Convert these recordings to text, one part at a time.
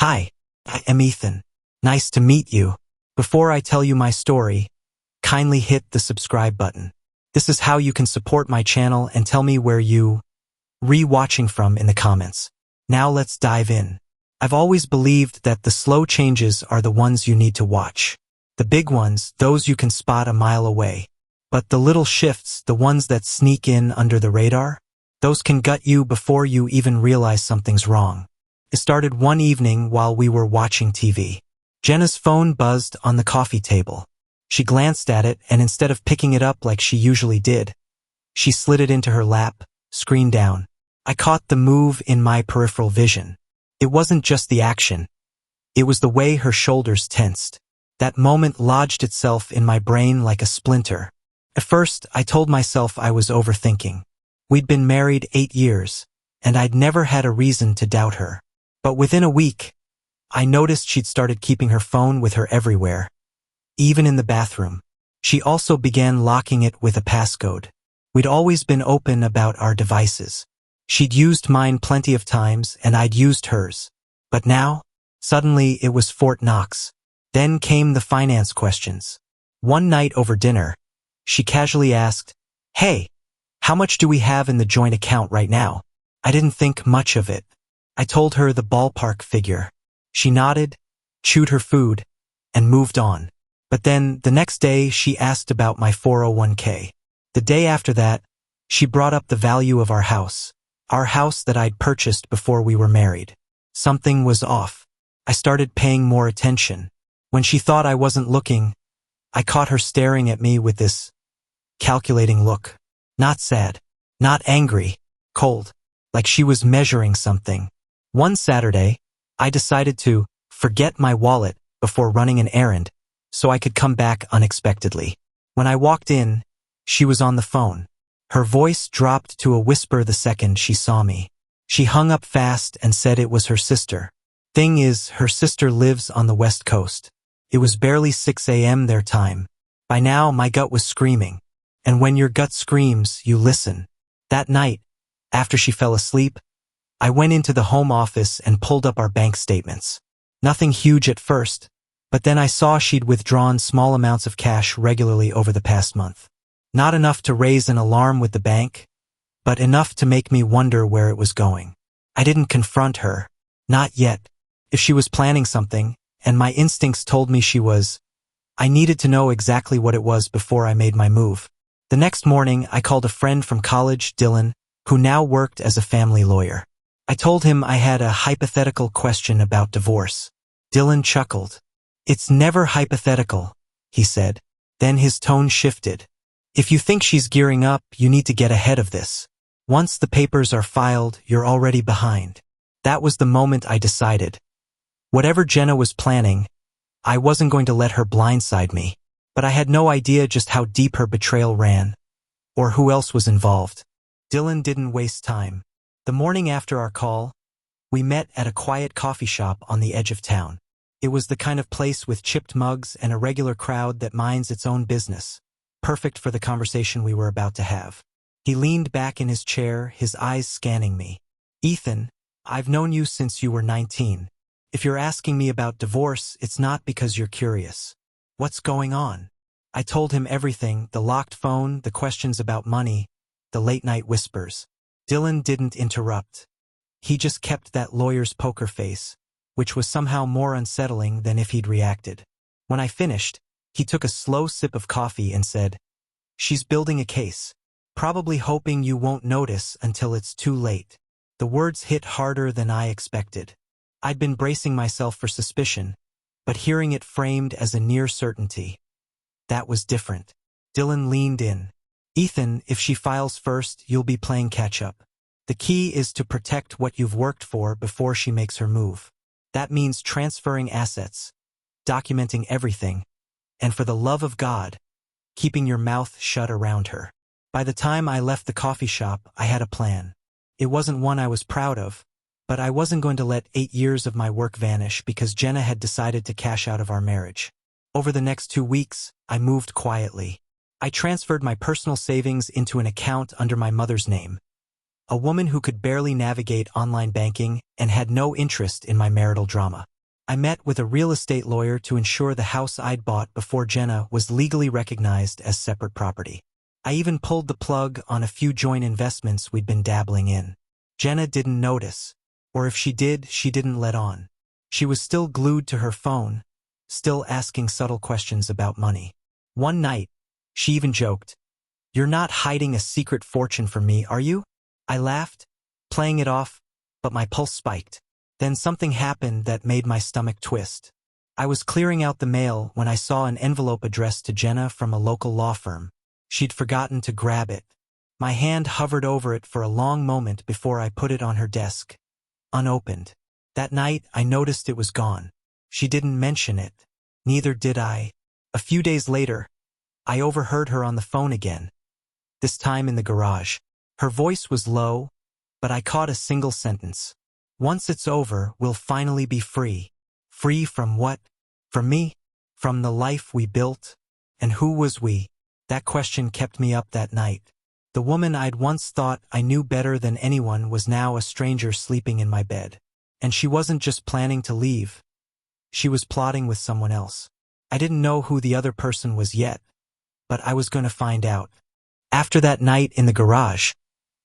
Hi, I am Ethan. Nice to meet you. Before I tell you my story, kindly hit the subscribe button. This is how you can support my channel and tell me where you re-watching from in the comments. Now let's dive in. I've always believed that the slow changes are the ones you need to watch. The big ones, those you can spot a mile away. But the little shifts, the ones that sneak in under the radar, those can gut you before you even realize something's wrong. It started one evening while we were watching TV. Jenna's phone buzzed on the coffee table. She glanced at it, and instead of picking it up like she usually did, she slid it into her lap, screen down. I caught the move in my peripheral vision. It wasn't just the action. It was the way her shoulders tensed. That moment lodged itself in my brain like a splinter. At first, I told myself I was overthinking. We'd been married 8 years, and I'd never had a reason to doubt her. But within a week, I noticed she'd started keeping her phone with her everywhere, even in the bathroom. She also began locking it with a passcode. We'd always been open about our devices. She'd used mine plenty of times, and I'd used hers. But now, suddenly it was Fort Knox. Then came the finance questions. One night over dinner, she casually asked, "Hey, how much do we have in the joint account right now?" I didn't think much of it. I told her the ballpark figure. She nodded, chewed her food, and moved on. But then, the next day, she asked about my 401k. The day after that, she brought up the value of our house that I'd purchased before we were married. Something was off. I started paying more attention. When she thought I wasn't looking, I caught her staring at me with this calculating look. Not sad, not angry, cold, like she was measuring something. One Saturday, I decided to forget my wallet before running an errand so I could come back unexpectedly. When I walked in, she was on the phone. Her voice dropped to a whisper the second she saw me. She hung up fast and said it was her sister. Thing is, her sister lives on the West Coast. It was barely 6 a.m. their time. By now, my gut was screaming. And when your gut screams, you listen. That night, after she fell asleep, I went into the home office and pulled up our bank statements. Nothing huge at first, but then I saw she'd withdrawn small amounts of cash regularly over the past month. Not enough to raise an alarm with the bank, but enough to make me wonder where it was going. I didn't confront her. Not yet. If she was planning something, and my instincts told me she was, I needed to know exactly what it was before I made my move. The next morning, I called a friend from college, Dylan, who now worked as a family lawyer. I told him I had a hypothetical question about divorce. Dylan chuckled. "It's never hypothetical," he said. Then his tone shifted. "If you think she's gearing up, you need to get ahead of this. Once the papers are filed, you're already behind." That was the moment I decided. Whatever Jenna was planning, I wasn't going to let her blindside me. But I had no idea just how deep her betrayal ran, or who else was involved. Dylan didn't waste time. The morning after our call, we met at a quiet coffee shop on the edge of town. It was the kind of place with chipped mugs and a regular crowd that minds its own business, perfect for the conversation we were about to have. He leaned back in his chair, his eyes scanning me. "Ethan, I've known you since you were 19. If you're asking me about divorce, it's not because you're curious. What's going on?" I told him everything, the locked phone, the questions about money, the late-night whispers. Dylan didn't interrupt. He just kept that lawyer's poker face, which was somehow more unsettling than if he'd reacted. When I finished, he took a slow sip of coffee and said, "She's building a case, probably hoping you won't notice until it's too late." The words hit harder than I expected. I'd been bracing myself for suspicion, but hearing it framed as a near certainty, that was different. Dylan leaned in. "Ethan, if she files first, you'll be playing catch-up. The key is to protect what you've worked for before she makes her move. That means transferring assets, documenting everything, and for the love of God, keeping your mouth shut around her." By the time I left the coffee shop, I had a plan. It wasn't one I was proud of, but I wasn't going to let 8 years of my work vanish because Jenna had decided to cash out of our marriage. Over the next 2 weeks, I moved quietly. I transferred my personal savings into an account under my mother's name, a woman who could barely navigate online banking and had no interest in my marital drama. I met with a real estate lawyer to ensure the house I'd bought before Jenna was legally recognized as separate property. I even pulled the plug on a few joint investments we'd been dabbling in. Jenna didn't notice, or if she did, she didn't let on. She was still glued to her phone, still asking subtle questions about money. One night, she even joked, "You're not hiding a secret fortune from me, are you?" I laughed, playing it off, but my pulse spiked. Then something happened that made my stomach twist. I was clearing out the mail when I saw an envelope addressed to Jenna from a local law firm. She'd forgotten to grab it. My hand hovered over it for a long moment before I put it on her desk, unopened. That night, I noticed it was gone. She didn't mention it. Neither did I. A few days later, I overheard her on the phone again, this time in the garage. Her voice was low, but I caught a single sentence. "Once it's over, we'll finally be free." Free from what? From me? From the life we built? And who was we? That question kept me up that night. The woman I'd once thought I knew better than anyone was now a stranger sleeping in my bed. And she wasn't just planning to leave. She was plotting with someone else. I didn't know who the other person was yet, but I was going to find out. After that night in the garage,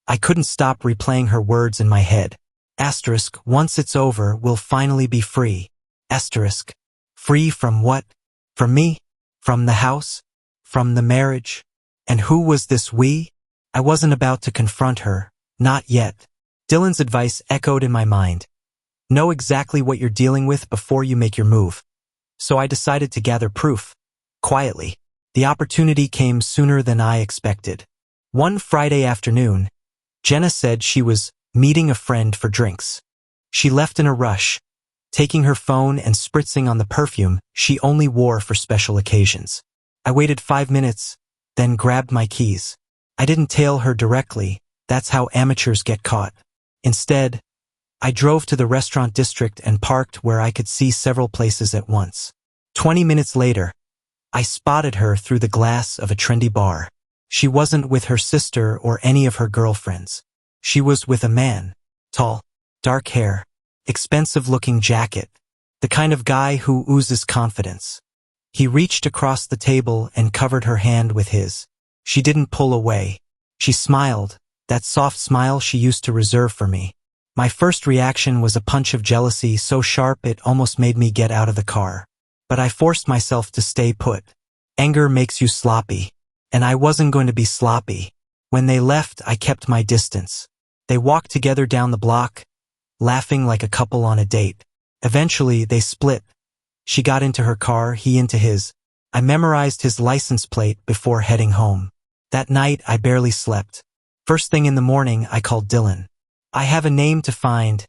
I couldn't stop replaying her words in my head. Asterisk, once it's over, we'll finally be free. Asterisk, free from what? From me? From the house? From the marriage? And who was this we? I wasn't about to confront her, not yet. Dylan's advice echoed in my mind. Know exactly what you're dealing with before you make your move. So I decided to gather proof, quietly. The opportunity came sooner than I expected. One Friday afternoon, Jenna said she was meeting a friend for drinks. She left in a rush, taking her phone and spritzing on the perfume she only wore for special occasions. I waited 5 minutes, then grabbed my keys. I didn't tail her directly, that's how amateurs get caught. Instead, I drove to the restaurant district and parked where I could see several places at once. 20 minutes later, I spotted her through the glass of a trendy bar. She wasn't with her sister or any of her girlfriends. She was with a man, tall, dark hair, expensive-looking jacket, the kind of guy who oozes confidence. He reached across the table and covered her hand with his. She didn't pull away. She smiled, that soft smile she used to reserve for me. My first reaction was a punch of jealousy so sharp it almost made me get out of the car. But I forced myself to stay put. Anger makes you sloppy, and I wasn't going to be sloppy. When they left, I kept my distance. They walked together down the block, laughing like a couple on a date. Eventually, they split. She got into her car, he into his. I memorized his license plate before heading home. That night, I barely slept. First thing in the morning, I called Dylan. "I have a name to find,"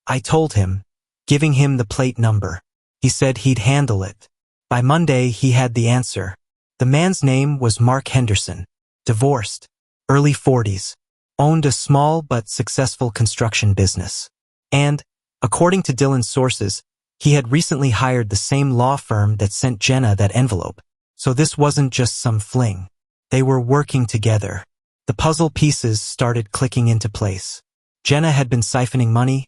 I told him, giving him the plate number. He said he'd handle it. By Monday, he had the answer. The man's name was Mark Henderson. Divorced. Early 40s. Owned a small but successful construction business. And, according to Dylan's sources, he had recently hired the same law firm that sent Jenna that envelope. So this wasn't just some fling. They were working together. The puzzle pieces started clicking into place. Jenna had been siphoning money,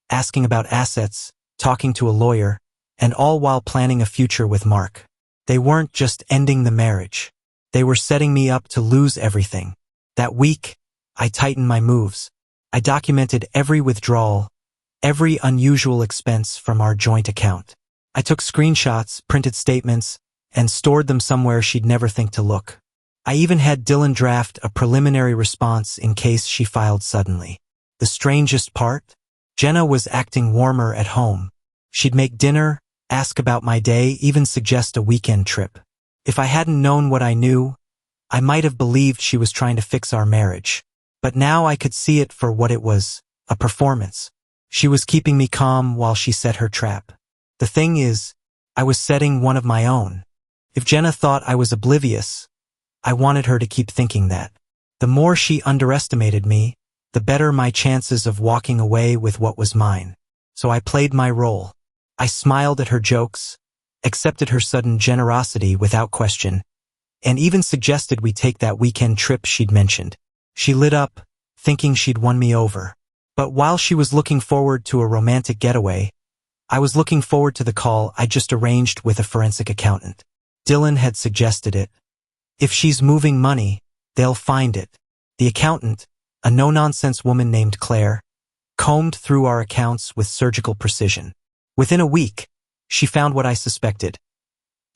asking about assets, talking to a lawyer, and all while planning a future with Mark. They weren't just ending the marriage. They were setting me up to lose everything. That week, I tightened my moves. I documented every withdrawal, every unusual expense from our joint account. I took screenshots, printed statements, and stored them somewhere she'd never think to look. I even had Dylan draft a preliminary response in case she filed suddenly. The strangest part? Jenna was acting warmer at home. She'd make dinner, ask about my day, even suggest a weekend trip. If I hadn't known what I knew, I might have believed she was trying to fix our marriage. But now I could see it for what it was, a performance. She was keeping me calm while she set her trap. The thing is, I was setting one of my own. If Jenna thought I was oblivious, I wanted her to keep thinking that. The more she underestimated me, the better my chances of walking away with what was mine. So I played my role. I smiled at her jokes, accepted her sudden generosity without question, and even suggested we take that weekend trip she'd mentioned. She lit up, thinking she'd won me over. But while she was looking forward to a romantic getaway, I was looking forward to the call I just arranged with a forensic accountant. Dylan had suggested it. If she's moving money, they'll find it. The accountant, a no-nonsense woman named Claire, combed through our accounts with surgical precision. Within a week, she found what I suspected.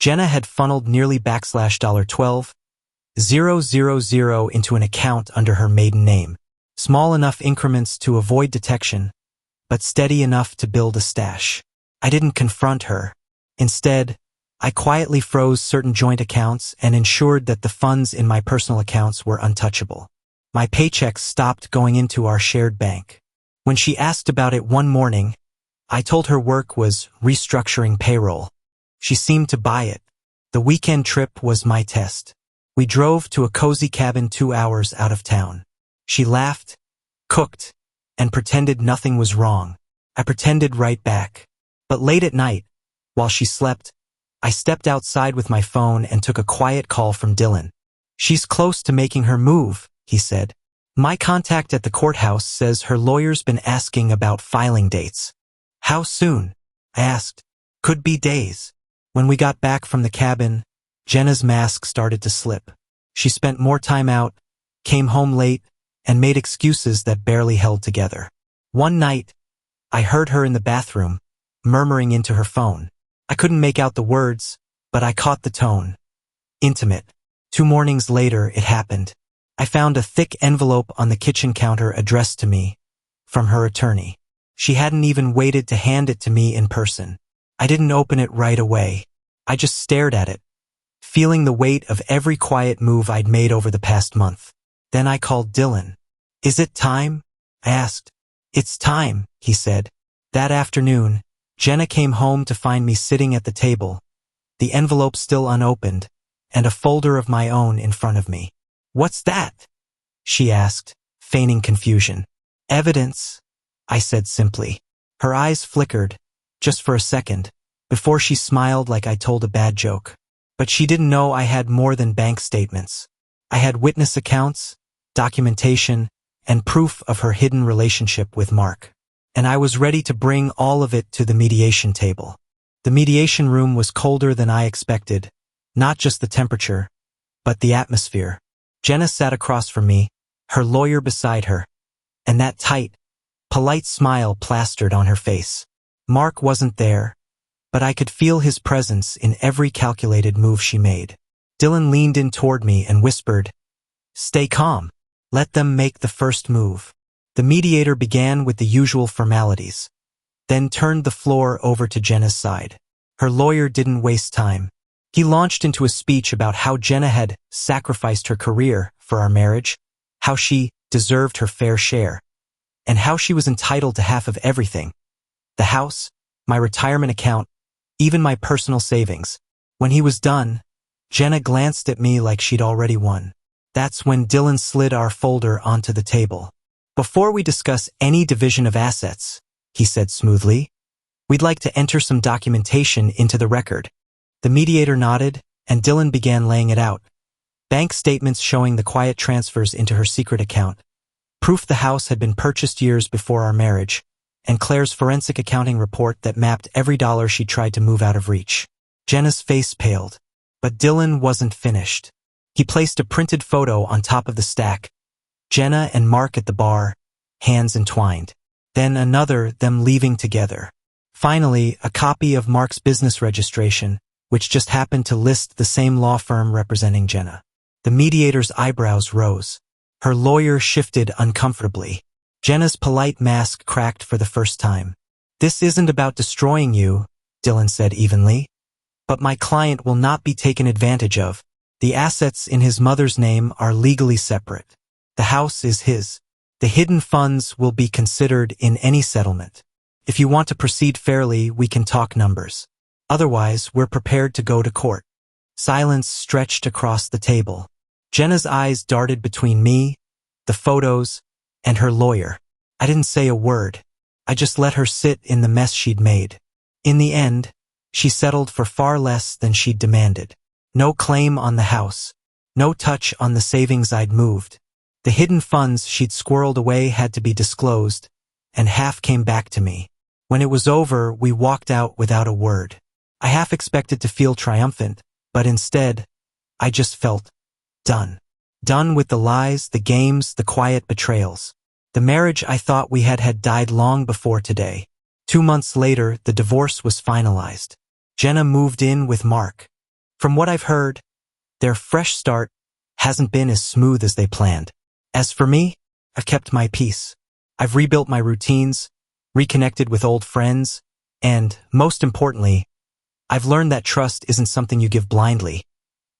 Jenna had funneled nearly $12,000 into an account under her maiden name. Small enough increments to avoid detection, but steady enough to build a stash. I didn't confront her. Instead, I quietly froze certain joint accounts and ensured that the funds in my personal accounts were untouchable. My paychecks stopped going into our shared bank. When she asked about it one morning, I told her work was restructuring payroll. She seemed to buy it. The weekend trip was my test. We drove to a cozy cabin 2 hours out of town. She laughed, cooked, and pretended nothing was wrong. I pretended right back. But late at night, while she slept, I stepped outside with my phone and took a quiet call from Dylan. "She's close to making her move," he said. "My contact at the courthouse says her lawyer's been asking about filing dates." "How soon?" I asked. "Could be days." When we got back from the cabin, Jenna's mask started to slip. She spent more time out, came home late, and made excuses that barely held together. One night, I heard her in the bathroom, murmuring into her phone. I couldn't make out the words, but I caught the tone. Intimate. 2 mornings later, it happened. I found a thick envelope on the kitchen counter addressed to me, from her attorney. She hadn't even waited to hand it to me in person. I didn't open it right away. I just stared at it, feeling the weight of every quiet move I'd made over the past month. Then I called Dylan. "Is it time?" I asked. "It's time," he said. That afternoon, Jenna came home to find me sitting at the table, the envelope still unopened, and a folder of my own in front of me. "What's that?" she asked, feigning confusion. "Evidence," I said simply. Her eyes flickered, just for a second, before she smiled like I told a bad joke. But she didn't know I had more than bank statements. I had witness accounts, documentation, and proof of her hidden relationship with Mark. And I was ready to bring all of it to the mediation table. The mediation room was colder than I expected, not just the temperature, but the atmosphere. Jenna sat across from me, her lawyer beside her, and that tight, polite smile plastered on her face. Mark wasn't there, but I could feel his presence in every calculated move she made. Dylan leaned in toward me and whispered, "Stay calm. Let them make the first move." The mediator began with the usual formalities, then turned the floor over to Jenna's side. Her lawyer didn't waste time. He launched into a speech about how Jenna had sacrificed her career for our marriage, how she deserved her fair share, and how she was entitled to half of everything. The house, my retirement account, even my personal savings. When he was done, Jenna glanced at me like she'd already won. That's when Dylan slid our folder onto the table. "Before we discuss any division of assets," he said smoothly, "we'd like to enter some documentation into the record." The mediator nodded, and Dylan began laying it out. Bank statements showing the quiet transfers into her secret account, proof the house had been purchased years before our marriage, and Claire's forensic accounting report that mapped every dollar she tried to move out of reach. Jenna's face paled, but Dylan wasn't finished. He placed a printed photo on top of the stack, Jenna and Mark at the bar, hands entwined. Then another, them leaving together. Finally, a copy of Mark's business registration, which just happened to list the same law firm representing Jenna. The mediator's eyebrows rose. Her lawyer shifted uncomfortably. Jenna's polite mask cracked for the first time. "This isn't about destroying you," Dylan said evenly. "But my client will not be taken advantage of. The assets in his mother's name are legally separate. The house is his. The hidden funds will be considered in any settlement. If you want to proceed fairly, we can talk numbers. Otherwise, we're prepared to go to court." Silence stretched across the table. Jenna's eyes darted between me, the photos, and her lawyer. I didn't say a word. I just let her sit in the mess she'd made. In the end, she settled for far less than she'd demanded. No claim on the house. No touch on the savings I'd moved. The hidden funds she'd squirreled away had to be disclosed, and half came back to me. When it was over, we walked out without a word. I half expected to feel triumphant, but instead, I just felt done. Done with the lies, the games, the quiet betrayals. The marriage I thought we had died long before today. 2 months later, the divorce was finalized. Jenna moved in with Mark. From what I've heard, their fresh start hasn't been as smooth as they planned. As for me, I've kept my peace. I've rebuilt my routines, reconnected with old friends, and, most importantly, I've learned that trust isn't something you give blindly.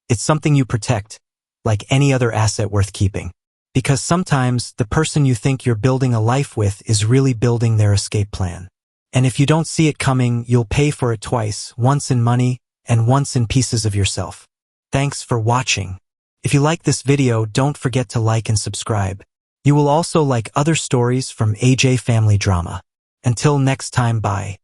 It's something you protect, like any other asset worth keeping. Because sometimes the person you think you're building a life with is really building their escape plan. And if you don't see it coming, you'll pay for it twice, once in money and once in pieces of yourself. Thanks for watching. If you like this video, don't forget to like and subscribe. You will also like other stories from AJ Family Drama. Until next time, bye.